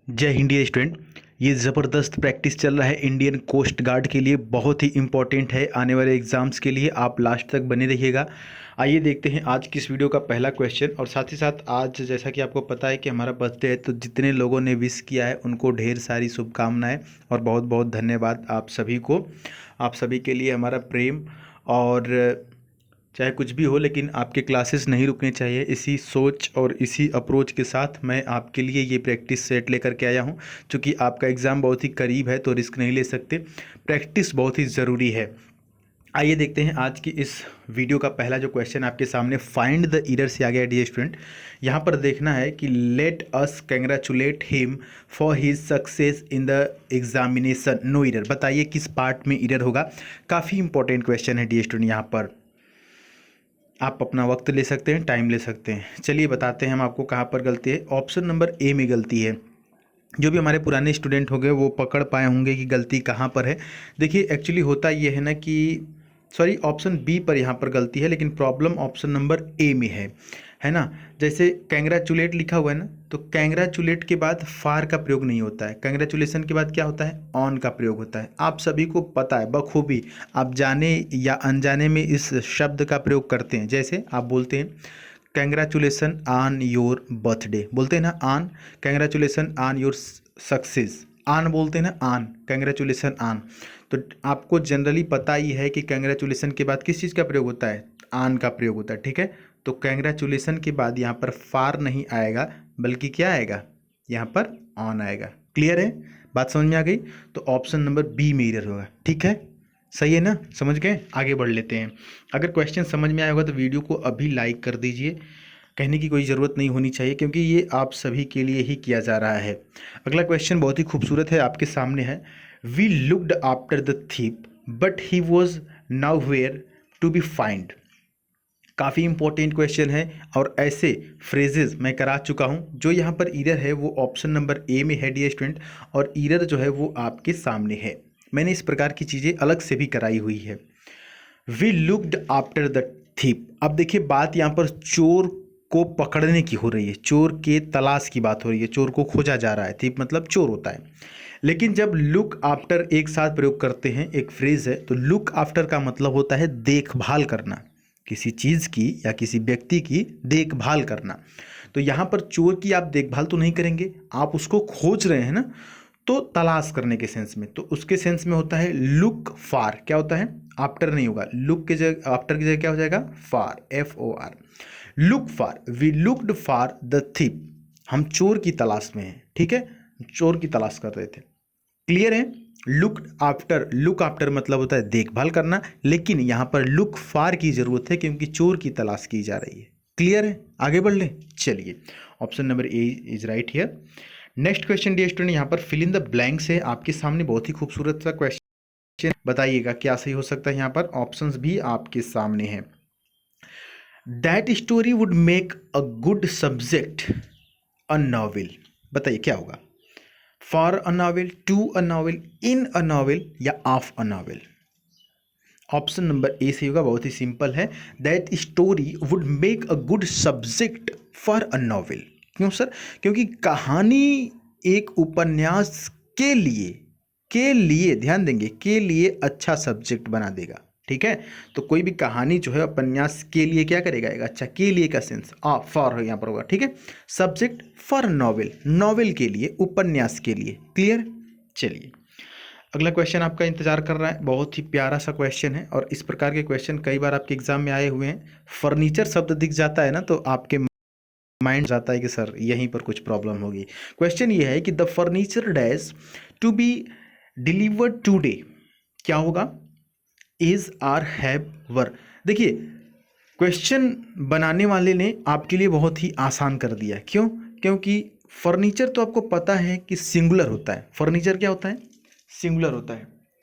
जय Hind dear student. ये ज़बरदस्त प्रैक्टिस चल रहा है इंडियन कोस्ट गार्ड के लिए, बहुत ही इंपॉर्टेंट है आने वाले एग्जाम्स के लिए। आप लास्ट तक बने रहिएगा। आइए देखते हैं आज की इस वीडियो का पहला क्वेश्चन। और साथ ही साथ आज जैसा कि आपको पता है कि हमारा बर्थडे है, तो जितने लोगों ने विश किया है उनको ढेर सारी शुभकामनाएं और बहुत बहुत धन्यवाद आप सभी को। आप सभी के लिए हमारा प्रेम। और चाहे कुछ भी हो, लेकिन आपके क्लासेस नहीं रुकने चाहिए। इसी सोच और इसी अप्रोच के साथ मैं आपके लिए ये प्रैक्टिस सेट लेकर के आया हूँ। क्योंकि आपका एग्ज़ाम बहुत ही करीब है तो रिस्क नहीं ले सकते, प्रैक्टिस बहुत ही ज़रूरी है। आइए देखते हैं आज की इस वीडियो का पहला जो क्वेश्चन आपके सामने फाइंड द एरर से आ गया डियर स्टूडेंट। यहाँ पर देखना है कि let us congratulate him for his success in the examination, no error. बताइए किस पार्ट में एरर होगा। काफ़ी इंपॉर्टेंट क्वेश्चन है डियर स्टूडेंट। यहाँ पर आप अपना वक्त ले सकते हैं, टाइम ले सकते हैं। चलिए बताते हैं हम आपको कहाँ पर गलती है। ऑप्शन नंबर ए में गलती है। जो भी हमारे पुराने स्टूडेंट हो गए वो पकड़ पाए होंगे कि गलती कहाँ पर है। देखिए एक्चुअली होता ये है ना कि सॉरी, ऑप्शन बी पर यहाँ पर गलती है, लेकिन प्रॉब्लम ऑप्शन नंबर ए में है ना। जैसे कैंग्रेचुलेट लिखा हुआ है ना, तो कैंग्रेचुलेट के बाद फार का प्रयोग नहीं होता है। कैंग्रेचुलेशन के बाद क्या होता है, ऑन का प्रयोग होता है। आप सभी को पता है बखूबी, आप जाने या अनजाने में इस शब्द का प्रयोग करते हैं। जैसे आप बोलते हैं कैंग्रेचुलेसन ऑन योर बर्थडे, बोलते हैं ना on. Congratulation on your success, on बोलते हैं ना, ऑन। Congratulation on. तो आपको जनरली पता ही है कि कैंग्रेचुलेसन के बाद किस चीज़ का प्रयोग होता है, ऑन का प्रयोग होता है। ठीक है, तो कैंग्रेचुलेसन के बाद यहाँ पर फार नहीं आएगा, बल्कि क्या आएगा, यहाँ पर ऑन आएगा। क्लियर है, बात समझ में आ गई। तो ऑप्शन नंबर बी में एरर होगा। ठीक है, सही है ना, समझ गए। आगे बढ़ लेते हैं। अगर क्वेश्चन समझ में आया होगा तो वीडियो को अभी लाइक कर दीजिए। कहने की कोई ज़रूरत नहीं होनी चाहिए, क्योंकि ये आप सभी के लिए ही किया जा रहा है। अगला क्वेश्चन बहुत ही खूबसूरत है, आपके सामने है। We looked after the thief but he was nowhere to be find. काफ़ी इंपॉर्टेंट क्वेश्चन है और ऐसे फ्रेजेस मैं करा चुका हूँ। जो यहाँ पर ईरर है वो ऑप्शन नंबर ए में है डियर स्टूडेंट, और ईरर जो है वो आपके सामने है। मैंने इस प्रकार की चीज़ें अलग से भी कराई हुई है। We looked after the thief. अब देखिए बात यहाँ पर चोर को पकड़ने की हो रही है, चोर के तलाश की बात हो रही है, चोर को खोजा जा रहा है। थीप मतलब चोर होता है। लेकिन जब लुक आफ्टर एक साथ प्रयोग करते हैं, एक फ्रेज है, तो लुक आफ्टर का मतलब होता है देखभाल करना, किसी चीज़ की या किसी व्यक्ति की देखभाल करना। तो यहाँ पर चोर की आप देखभाल तो नहीं करेंगे, आप उसको खोज रहे हैं ना, तो तलाश करने के सेंस में, तो उसके सेंस में होता है लुक फार। क्या होता है, आफ्टर नहीं होगा, लुक के जगह, आफ्टर की जगह क्या हो जाएगा, for, FOR। Look for, we looked for the thief. हम चोर की तलाश में हैं। ठीक है, चोर की तलाश कर रहे थे। क्लियर है। लुक आफ्टर, लुक आफ्टर मतलब होता है देखभाल करना, लेकिन यहाँ पर लुक फार की जरूरत है क्योंकि चोर की तलाश की जा रही है। क्लियर है, आगे बढ़ ले। चलिए, option number A is right here. Next question dear student, यहाँ पर फिल इन द ब्लैंक्स है आपके सामने। बहुत ही खूबसूरत सा क्वेश्चन, बताइएगा क्या सही हो सकता है। यहाँ पर ऑप्शंस भी आपके सामने हैं। That story would make a good subject a novel. बताइए क्या होगा, for a novel, to a novel, in a novel या of a novel. Option number A सही होगा, बहुत ही सिंपल है। That story would make a good subject for a novel. क्यों सर, क्योंकि कहानी एक उपन्यास के लिए ध्यान देंगे, के लिए अच्छा सब्जेक्ट बना देगा। ठीक है, तो कोई भी कहानी जो है उपन्यास के लिए क्या करेगा, एक अच्छा के लिए का सेंस फॉर है यहाँ पर होगा। ठीक है, सब्जेक्ट फॉर नॉवेल, नॉवेल के लिए, उपन्यास के लिए। क्लियर। चलिए, अगला क्वेश्चन आपका इंतजार कर रहा है। बहुत ही प्यारा सा क्वेश्चन है और इस प्रकार के क्वेश्चन कई बार आपके एग्जाम में आए हुए हैं। फर्नीचर शब्द दिख जाता है ना, तो आपके माइंड जाता है कि सर यहीं पर कुछ प्रॉब्लम होगी। क्वेश्चन ये है कि the furniture dash to be delivered today, क्या होगा, इज आर हैव वर। देखिए क्वेश्चन बनाने वाले ने आपके लिए बहुत ही आसान कर दिया। क्यों, क्योंकि फर्नीचर तो आपको पता है कि सिंगुलर होता है। फर्नीचर क्या होता है, सिंगुलर होता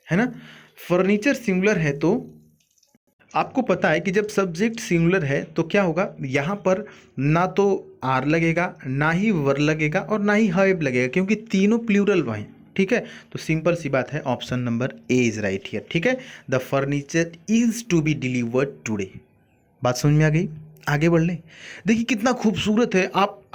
है ना। फर्नीचर सिंगुलर है तो आपको पता है कि जब सब्जेक्ट सिंगुलर है तो क्या होगा, यहाँ पर ना तो आर लगेगा, ना ही वर लगेगा और ना ही हैव लगेगा, क्योंकि तीनों प्लूरल हैं। ठीक है, तो सिंपल सी बात है, option number A is right here. ठीक है, the furniture is to be delivered today. बात समझ में आ गई, आगे बढ़ लें। देखिए कितना खूबसूरत है।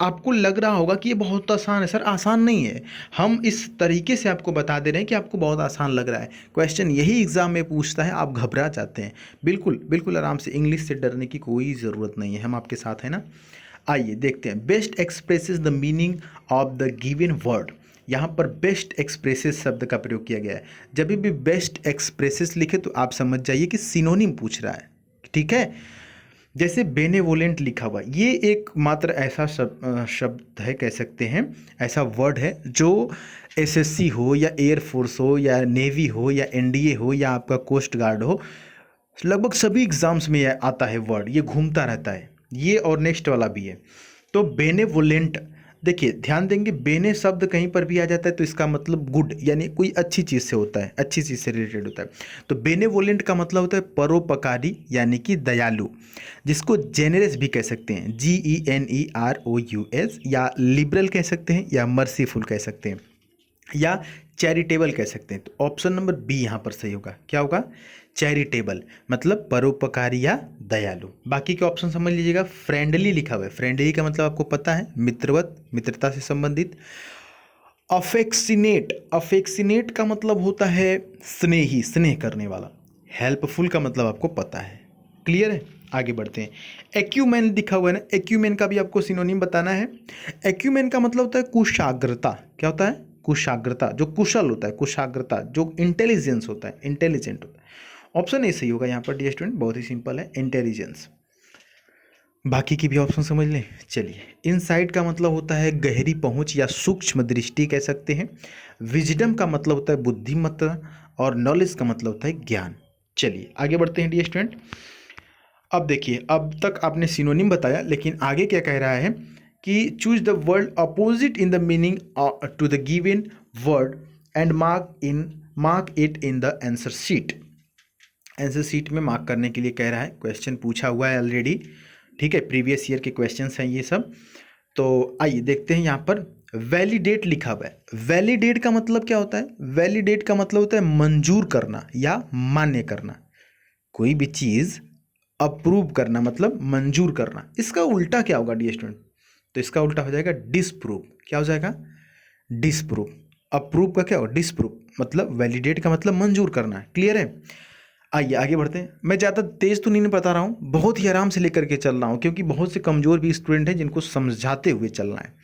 आपको लग रहा होगा कि ये बहुत आसान है। सर आसान नहीं है, हम इस तरीके से आपको बता दे रहे हैं कि आपको बहुत आसान लग रहा है। क्वेश्चन यही एग्जाम में पूछता है, आप घबरा जाते हैं। बिल्कुल बिल्कुल आराम से, इंग्लिश से डरने की कोई ज़रूरत नहीं है, हम आपके साथ हैं ना। आइए देखते हैं, best expresses the meaning of the given word. यहाँ पर बेस्ट एक्सप्रेसेस शब्द का प्रयोग किया गया है। जब भी बेस्ट एक्सप्रेसेस लिखे तो आप समझ जाइए कि सिनोनिम पूछ रहा है, ठीक है। जैसे बेनेवोलेंट लिखा हुआ, ये एक मात्र ऐसा शब्द है, कह सकते हैं ऐसा वर्ड है जो एसएससी हो या एयरफोर्स हो या नेवी हो या एनडीए हो या आपका कोस्ट गार्ड हो, लगभग सभी एग्जाम्स में यह आता है वर्ड, ये घूमता रहता है, ये और नेक्स्ट वाला भी है। तो बेनेवोलेंट, देखिए ध्यान देंगे, बेने शब्द कहीं पर भी आ जाता है तो इसका मतलब गुड, यानी कोई अच्छी चीज़ से होता है, अच्छी चीज़ से रिलेटेड होता है। तो बेनेवोलेंट का मतलब होता है परोपकारी यानी कि दयालु, जिसको जेनरस भी कह सकते हैं, GENEROUS, या लिबरल कह सकते हैं, या मर्सीफुल कह सकते हैं, या चैरिटेबल कह सकते हैं। तो ऑप्शन नंबर बी यहाँ पर सही होगा। क्या होगा? चैरिटेबल, मतलब परोपकारी या दयालु। बाकी के ऑप्शन समझ लीजिएगा। फ्रेंडली लिखा हुआ है, फ्रेंडली का मतलब आपको पता है, मित्रवत, मित्रता से संबंधित। अफेक्सिनेट, अफेक्सिनेट का मतलब होता है स्नेही, स्नेह करने वाला। हेल्पफुल का मतलब आपको पता है, क्लियर है। आगे बढ़ते हैं। एक्यूमेन लिखा हुआ है ना, एक्यूमेन का भी आपको सिनोनिम बताना है। एक्यूमेन का मतलब होता है कुशाग्रता। क्या होता है? कुशाग्रता, जो कुशल होता है, कुशाग्रता, जो इंटेलिजेंस होता है, इंटेलिजेंट होता है। ऑप्शन ए सही होगा यहाँ पर डियर स्टूडेंट, बहुत ही सिंपल है, इंटेलिजेंस। बाकी की भी ऑप्शन समझ लें। चलिए, इनसाइट का मतलब होता है गहरी पहुंच या सूक्ष्म दृष्टि कह सकते हैं। विजडम का मतलब होता है बुद्धिमत्ता, और नॉलेज का मतलब होता है ज्ञान। चलिए आगे बढ़ते हैं डियर स्टूडेंट। अब देखिए, अब तक आपने सिनोनिम बताया, लेकिन आगे क्या कह रहा है कि choose the word opposite in the meaning to the given word and mark it in the answer sheet. Answer sheet में मार्क करने के लिए कह रहा है, क्वेश्चन पूछा हुआ है ऑलरेडी, ठीक है, प्रीवियस ईयर के क्वेश्चंस हैं ये सब। तो आइए देखते हैं, यहाँ पर वैलिडेट लिखा हुआ है। वैलिडेट का मतलब क्या होता है? वैलिडेट का मतलब होता है मंजूर करना या मान्य करना, कोई भी चीज़ अप्रूव करना, मतलब मंजूर करना। इसका उल्टा क्या होगा डियर स्टूडेंट? तो इसका उल्टा हो जाएगा डिसप्रूव। क्या हो जाएगा? डिसप्रूव। अप्रूव का क्या होगा? डिसप्रूव। मतलब वैलिडेट का मतलब मंजूर करना है, क्लियर है। आइए आगे बढ़ते हैं। मैं ज़्यादा तेज़ तो नहीं बता रहा हूँ, बहुत ही आराम से लेकर के चल रहा हूँ, क्योंकि बहुत से कमज़ोर भी स्टूडेंट हैं जिनको समझाते हुए चलना है।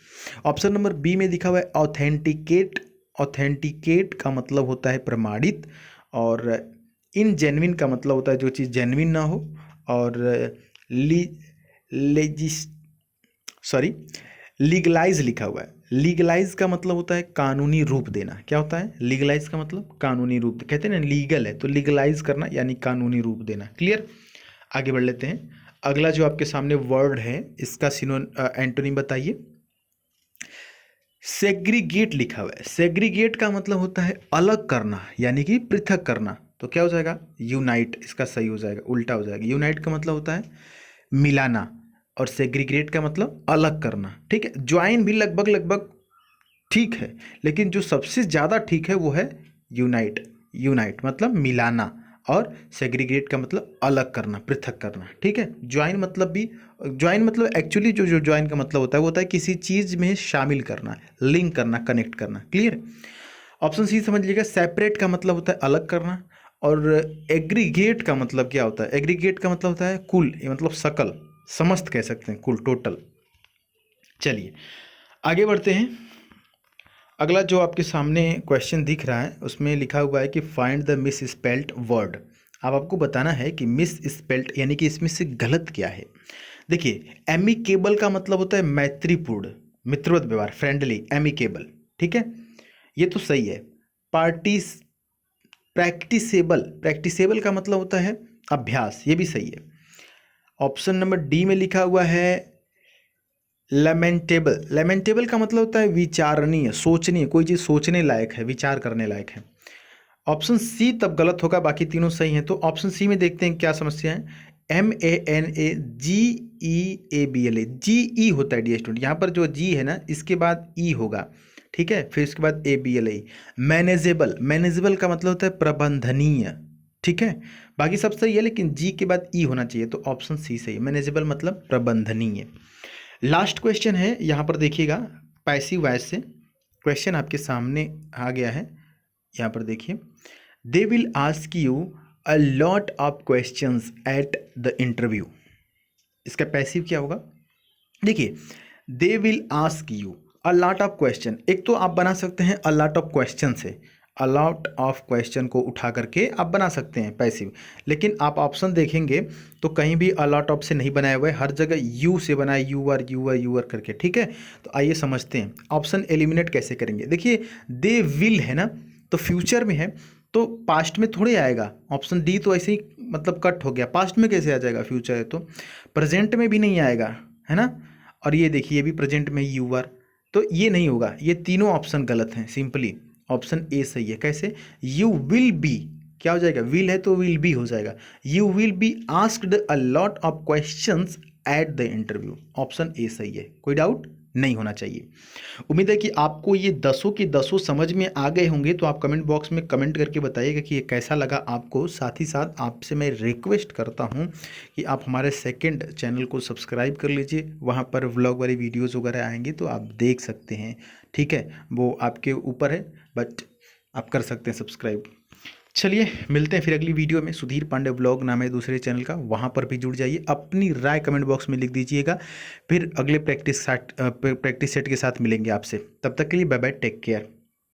ऑप्शन नंबर बी में लिखा हुआ है ऑथेंटिकेट। ऑथेंटिकेट का मतलब होता है प्रमाणित, और इनजेन्युइन का मतलब होता है जो चीज़ जेन्युइन ना हो, और लेजिस सॉरी लीगलाइज लिखा हुआ है। लीगलाइज का मतलब होता है कानूनी रूप देना। क्या होता है? लीगलाइज का मतलब कानूनी रूप, कहते हैं ना लीगल है तो लीगलाइज करना यानी कानूनी रूप देना, क्लियर। आगे बढ़ लेते हैं। अगला जो आपके सामने वर्ड है, इसका एंटोनिम बताइए। सेग्रीगेट लिखा हुआ है। सेग्रीगेट का मतलब होता है अलग करना, यानी कि पृथक करना। तो क्या हो जाएगा? यूनाइट, इसका सही हो जाएगा, उल्टा हो जाएगा। यूनाइट का मतलब होता है मिलाना, और सेग्रीगेट का मतलब अलग करना, ठीक है। ज्वाइन भी लगभग लगभग ठीक है, लेकिन जो सबसे ज़्यादा ठीक है वो है यूनाइट। यूनाइट मतलब मिलाना, और सेग्रीगेट का मतलब अलग करना, पृथक करना, ठीक है। ज्वाइन मतलब एक्चुअली जो ज्वाइन का मतलब होता है वो होता है किसी चीज़ में शामिल करना, लिंक करना, कनेक्ट करना, क्लियर। ऑप्शन सी समझ लीजिएगा। सेपरेट का मतलब होता है अलग करना, और एग्रीगेट का मतलब क्या होता है? एग्रीगेट का मतलब होता है कुल, ये मतलब सकल, समस्त कह सकते हैं, कुल, टोटल। चलिए आगे बढ़ते हैं। अगला जो आपके सामने क्वेश्चन दिख रहा है उसमें लिखा हुआ है कि find the miss spelt word. अब आपको बताना है कि मिस स्पेल्ट यानी कि इसमें से गलत क्या है। देखिए, एमिकेबल का मतलब होता है मैत्रीपूर्ण, मित्रवत व्यवहार, फ्रेंडली, एमिकेबल, ठीक है, ये तो सही है। पार्टिस प्रैक्टिसेबल, प्रैक्टिसेबल का मतलब होता है अभ्यास, ये भी सही है। ऑप्शन नंबर डी में लिखा हुआ है लेमेंटेबल। लेमेंटेबल का मतलब होता है विचारणीय, सोचनीय, कोई चीज़ सोचने लायक है, विचार करने लायक है। ऑप्शन सी तब गलत होगा, बाकी तीनों सही हैं। तो ऑप्शन सी में देखते हैं क्या समस्या है। MANAGEABLA, GE होता है डियर स्टूडेंट, यहाँ पर जो जी है ना इसके बाद ई होगा, ठीक है, फिर इसके बाद ABLA। मैनेजेबल, मैनेजेबल का मतलब होता है प्रबंधनीय, ठीक है। बाकी सब सही है, लेकिन जी के बाद ई होना चाहिए, तो ऑप्शन सी सही है, मैनेजेबल मतलब प्रबंधनीय। लास्ट क्वेश्चन है, यहाँ पर देखिएगा पैसिव वॉइस से क्वेश्चन आपके सामने आ गया है। यहाँ पर देखिए, they will ask you a lot of questions at the interview. इसका पैसिव क्या होगा? देखिए, they will ask you a lot of question, एक तो आप बना सकते हैं अ लॉट ऑफ क्वेश्चन से, अ लॉट ऑफ क्वेश्चन को उठा करके आप बना सकते हैं पैसिव, लेकिन आप ऑप्शन देखेंगे तो कहीं भी अ लॉट ऑफ से नहीं बनाया हुआ है, हर जगह यू से बना है, यू आर करके। ठीक है, तो आइए समझते हैं ऑप्शन एलिमिनेट कैसे करेंगे। देखिए, दे विल है ना, तो फ्यूचर में है तो पास्ट में थोड़े आएगा, ऑप्शन डी तो ऐसे ही मतलब कट हो गया, पास्ट में कैसे आ जाएगा, फ्यूचर है तो। प्रेजेंट में भी नहीं आएगा, है ना, और ये देखिए ये भी प्रेजेंट में यू आर, तो ये नहीं होगा, ये तीनों ऑप्शन गलत हैं, सिंपली ऑप्शन ए सही है। कैसे? यू विल बी, क्या हो जाएगा, विल है तो विल बी हो जाएगा, you will be asked a lot of questions at the interview, option A सही है, कोई डाउट नहीं होना चाहिए। उम्मीद है कि आपको ये 10 के 10 समझ में आ गए होंगे, तो आप कमेंट बॉक्स में कमेंट करके बताइएगा कि ये कैसा लगा आपको। साथ ही साथ आपसे मैं रिक्वेस्ट करता हूँ कि आप हमारे सेकंड चैनल को सब्सक्राइब कर लीजिए, वहाँ पर व्लॉग वाली वीडियोज़ वगैरह आएंगी तो आप देख सकते हैं। ठीक है, वो आपके ऊपर है, बट आप कर सकते हैं सब्सक्राइब। चलिए मिलते हैं फिर अगली वीडियो में। सुधीर पांडे ब्लॉग नाम है दूसरे चैनल का, वहाँ पर भी जुड़ जाइए, अपनी राय कमेंट बॉक्स में लिख दीजिएगा। फिर अगले प्रैक्टिस सेट के साथ मिलेंगे आपसे, तब तक के लिए बाय बाय, टेक केयर।